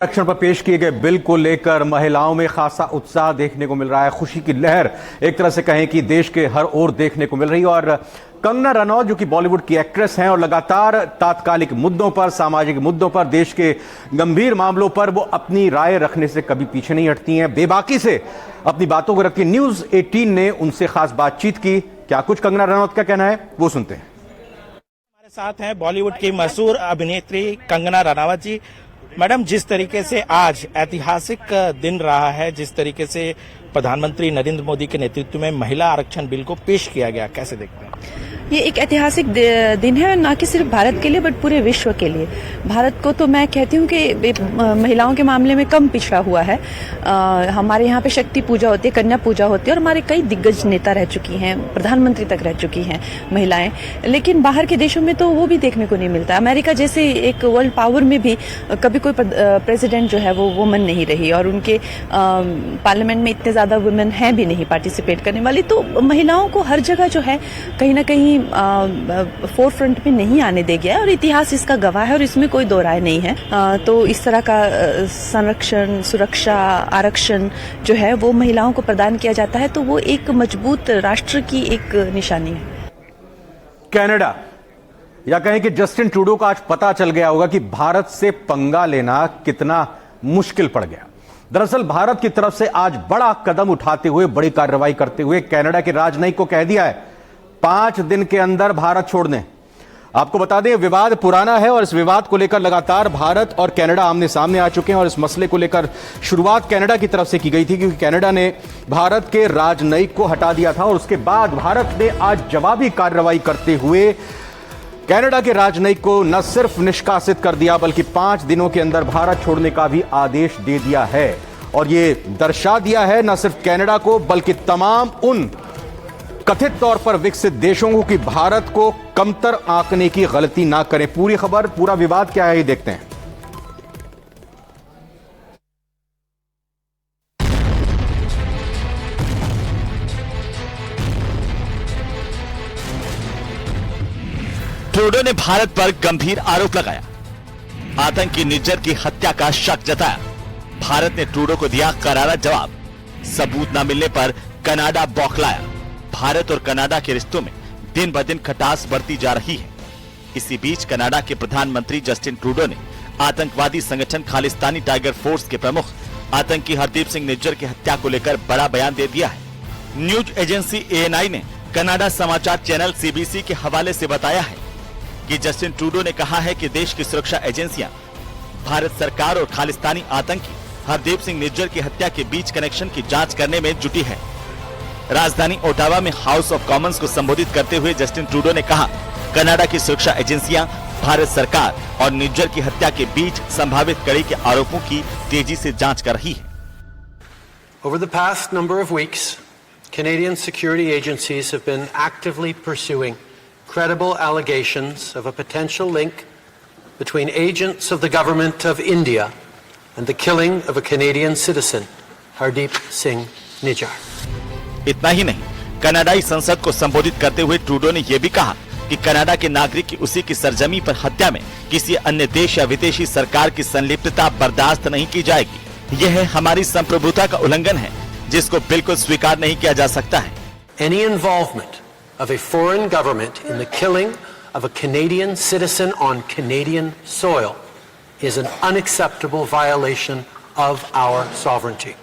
आरक्षण पर पेश किए गए बिल को लेकर महिलाओं में खासा उत्साह देखने को मिल रहा है। खुशी की लहर एक तरह से कहें कि देश के हर ओर देखने को मिल रही है। और कंगना रनौत जो कि बॉलीवुड की एक्ट्रेस हैं और लगातार तात्कालिक मुद्दों पर, सामाजिक मुद्दों पर, देश के गंभीर मामलों पर वो अपनी राय रखने से कभी पीछे नहीं हटती हैं, बेबाकी से अपनी बातों को रखती। न्यूज 18 ने उनसे खास बातचीत की। क्या कुछ कंगना रनौत का कहना है, वो सुनते हैं। हमारे साथ हैं बॉलीवुड की मशहूर अभिनेत्री कंगना रनावत जी। मैडम, जिस तरीके से आज ऐतिहासिक दिन रहा है, जिस तरीके से प्रधानमंत्री नरेंद्र मोदी के नेतृत्व में महिला आरक्षण बिल को पेश किया गया, कैसे देखते हैं? ये एक ऐतिहासिक दिन है, ना कि सिर्फ भारत के लिए बट पूरे विश्व के लिए। भारत को तो मैं कहती हूँ कि महिलाओं के मामले में कम पिछड़ा हुआ है। हमारे यहाँ पे शक्ति पूजा होती है, कन्या पूजा होती है, और हमारे कई दिग्गज नेता रह चुकी हैं, प्रधानमंत्री तक रह चुकी हैं महिलाएं। लेकिन बाहर के देशों में तो वो भी देखने को नहीं मिलता। अमेरिका जैसे एक वर्ल्ड पावर में भी कभी कोई प्रेसिडेंट जो है वो वुमन नहीं रही, और उनके पार्लियामेंट में इतने ज्यादा वुमेन हैं भी नहीं पार्टिसिपेट करने वाली। तो महिलाओं को हर जगह जो है कहीं ना कहीं फोर फ्रंट में नहीं आने दे गया है, और इतिहास इसका गवाह है और इसमें कोई दो राय नहीं है। तो इस तरह का संरक्षण, सुरक्षा, आरक्षण जो है वो महिलाओं को प्रदान किया जाता है, तो वो एक मजबूत राष्ट्र की एक निशानी है। कनाडा, या कहें कि जस्टिन ट्रूडो का आज पता चल गया होगा कि भारत से पंगा लेना कितना मुश्किल पड़ गया। दरअसल भारत की तरफ से आज बड़ा कदम उठाते हुए, बड़ी कार्रवाई करते हुए कनाडा के राजनयिक को कह दिया है 5 दिन के अंदर भारत छोड़ दें। आपको बता दें, विवाद पुराना है और इस विवाद को लेकर लगातार भारत और कनाडा आमने सामने आ चुके हैं। और इस मसले को लेकर शुरुआत कनाडा की तरफ से की गई थी, क्योंकि कनाडा ने भारत के राजनयिक को हटा दिया था। और उसके बाद भारत ने आज जवाबी कार्रवाई करते हुए कनाडा के राजनयिक को न सिर्फ निष्कासित कर दिया, बल्कि 5 दिनों के अंदर भारत छोड़ने का भी आदेश दे दिया है। और ये दर्शा दिया है न सिर्फ कनाडा को, बल्कि तमाम उन कथित तौर पर विकसित देशों को कि भारत को कमतर आंकने की गलती ना करें। पूरी खबर, पूरा विवाद क्या है, ये देखते हैं। ट्रूडो ने भारत पर गंभीर आरोप लगाया, आतंकी निज्जर की हत्या का शक जताया। भारत ने ट्रूडो को दिया करारा जवाब। सबूत न मिलने पर कनाडा बौखलाया। भारत और कनाडा के रिश्तों में दिन ब दिन खटास बढ़ती जा रही है। इसी बीच कनाडा के प्रधानमंत्री जस्टिन ट्रूडो ने आतंकवादी संगठन खालिस्तानी टाइगर फोर्स के प्रमुख आतंकी हरदीप सिंह निज्जर की हत्या को लेकर बड़ा बयान दे दिया है। न्यूज एजेंसी ANI ने कनाडा समाचार चैनल CBC के हवाले से बताया है कि जस्टिन ट्रूडो ने कहा है कि देश की सुरक्षा एजेंसियां भारत सरकार और खालिस्तानी आतंकी हरदीप सिंह निज्जर की हत्या के बीच कनेक्शन की जांच करने में जुटी है। राजधानी ओटावा में हाउस ऑफ कॉमन्स को संबोधित करते हुए जस्टिन ट्रूडो ने कहा, कनाडा की सुरक्षा एजेंसियां भारत सरकार और निज्जर की हत्या के बीच संभावित कड़ी के आरोपों की तेजी से जांच कर रही है। Over the past number of weeks, Canadian security agencies have been actively pursuing credible allegations of a potential link between agents of the government of India and the killing of a Canadian citizen, Hardeep Singh Nijjar. इतना ही नहीं, कनाडाई संसद को संबोधित करते हुए Trudeau ने यह भी कहा कि कनाडा के नागरिक की उसी की सरजमी पर हत्या में किसी अन्य देश या विदेशी सरकार की संलिप्तता बर्दाश्त नहीं की जाएगी। यह हमारी संप्रभुता का उल्लंघन है, जिसको बिल्कुल स्वीकार नहीं किया जा सकता है। Any involvement of a foreign government in the killing of a Canadian citizen on Canadian soil is an unacceptable violation of our sovereignty.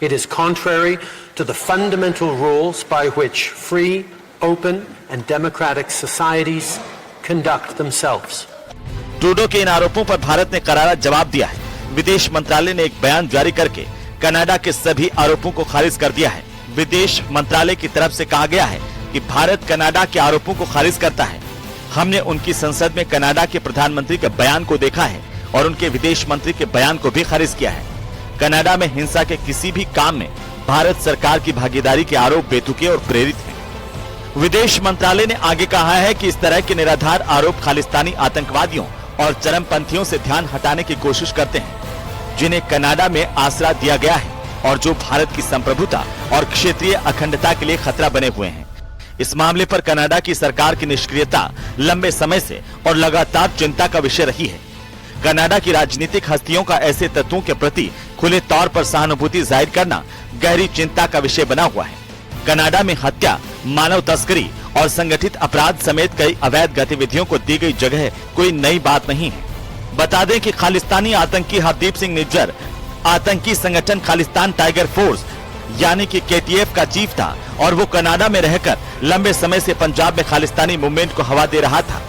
It is contrary to the fundamental rules by which free, open and democratic societies conduct themselves. Trudeau के इन आरोपों पर भारत ने करारा जवाब दिया है। विदेश मंत्रालय ने एक बयान जारी करके कनाडा के सभी आरोपों को खारिज कर दिया है। विदेश मंत्रालय की तरफ से कहा गया है कि भारत कनाडा के आरोपों को खारिज करता है। हमने उनकी संसद में कनाडा के प्रधानमंत्री के बयान को देखा है और उनके विदेश मंत्री के बयान को भी खारिज किया है। कनाडा में हिंसा के किसी भी काम में भारत सरकार की भागीदारी के आरोप बेतुके और प्रेरित हैं। विदेश मंत्रालय ने आगे कहा है कि इस तरह के निराधार आरोप खालिस्तानी आतंकवादियों और चरमपंथियों से ध्यान हटाने की कोशिश करते हैं, जिन्हें कनाडा में आसरा दिया गया है और जो भारत की संप्रभुता और क्षेत्रीय अखंडता के लिए खतरा बने हुए हैं। इस मामले पर कनाडा की सरकार की निष्क्रियता लंबे समय से और लगातार चिंता का विषय रही है। कनाडा की राजनीतिक हस्तियों का ऐसे तत्वों के प्रति खुले तौर पर सहानुभूति जाहिर करना गहरी चिंता का विषय बना हुआ है। कनाडा में हत्या, मानव तस्करी और संगठित अपराध समेत कई अवैध गतिविधियों को दी गई जगह कोई नई बात नहीं है। बता दें कि खालिस्तानी आतंकी हरदीप सिंह निज्जर आतंकी संगठन खालिस्तान टाइगर फोर्स यानी कि KTF का चीफ था और वो कनाडा में रहकर लंबे समय से पंजाब में खालिस्तानी मूवमेंट को हवा दे रहा था।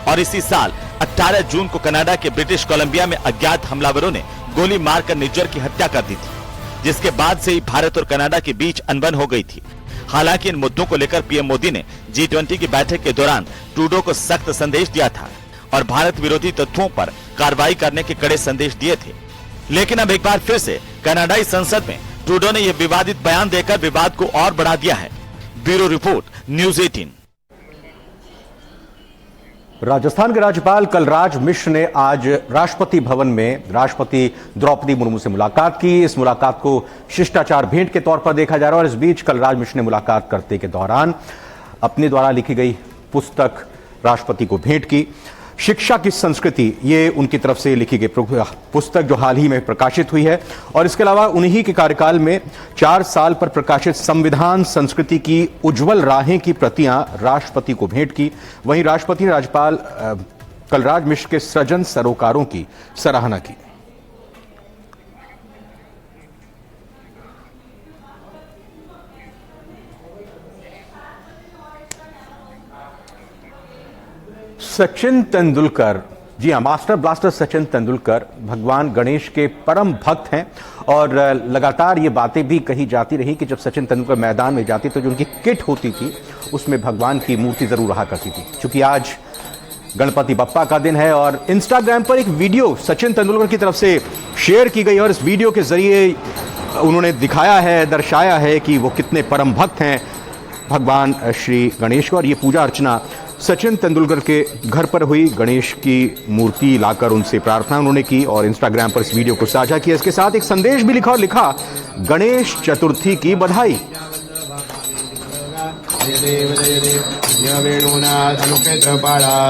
और इसी साल 18 जून को कनाडा के ब्रिटिश कोलंबिया में अज्ञात हमलावरों ने गोली मारकर निज्जर की हत्या कर दी थी, जिसके बाद से ही भारत और कनाडा के बीच अनबन हो गई थी। हालांकि इन मुद्दों को लेकर पीएम मोदी ने G20 की बैठक के दौरान ट्रूडो को सख्त संदेश दिया था और भारत विरोधी तत्वों पर कार्रवाई करने के कड़े संदेश दिए थे। लेकिन अब एक बार फिर से कनाडाई संसद में ट्रूडो ने यह विवादित बयान देकर विवाद को और बढ़ा दिया है। Bureau report, news 18। राजस्थान के राज्यपाल कलराज मिश्र ने आज राष्ट्रपति भवन में राष्ट्रपति द्रौपदी मुर्मू से मुलाकात की। इस मुलाकात को शिष्टाचार भेंट के तौर पर देखा जा रहा है और इस बीच कलराज मिश्र ने मुलाकात करते के दौरान अपने द्वारा लिखी गई पुस्तक राष्ट्रपति को भेंट की। शिक्षा की संस्कृति, ये उनकी तरफ से लिखी गई पुस्तक जो हाल ही में प्रकाशित हुई है और इसके अलावा उन्हीं के कार्यकाल में 4 साल पर प्रकाशित संविधान संस्कृति की उज्जवल राहें की प्रतियां राष्ट्रपति को भेंट की। वहीं राष्ट्रपति ने राज्यपाल कलराज मिश्र के सृजन सरोकारों की सराहना की। सचिन तेंदुलकर, जी हाँ, मास्टर ब्लास्टर सचिन तेंदुलकर भगवान गणेश के परम भक्त हैं और लगातार ये बातें भी कही जाती रही कि जब सचिन तेंदुलकर मैदान में जाते तो जो उनकी किट होती थी उसमें भगवान की मूर्ति जरूर रहा करती थी। क्योंकि आज गणपति बप्पा का दिन है और इंस्टाग्राम पर एक वीडियो सचिन तेंदुलकर की तरफ से शेयर की गई और इस वीडियो के जरिए उन्होंने दिखाया है, दर्शाया है कि वो कितने परम भक्त हैं भगवान श्री गणेश को। और ये पूजा अर्चना सचिन तेंदुलकर के घर पर हुई। गणेश की मूर्ति लाकर उनसे प्रार्थना उन्होंने की और इंस्टाग्राम पर इस वीडियो को साझा किया। इसके साथ एक संदेश भी लिखा और लिखा, गणेश चतुर्थी की बधाई।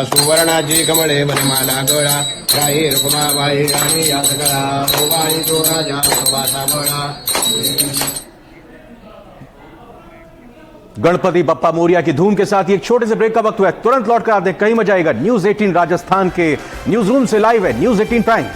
सुवर्णाजी कमले वनमाला गौड़ा राही रुकमा भाई रानी याद करा ओ भाई तो राजा वासा बड़ा। गणपति बप्पा मोरिया की धूम के साथ ही एक छोटे से ब्रेक का वक्त हुआ है। तुरंत लौट कर आते हैं, कहीं मजा आएगा। न्यूज़ 18 राजस्थान के न्यूज रूम से लाइव है न्यूज़ 18 प्राइम।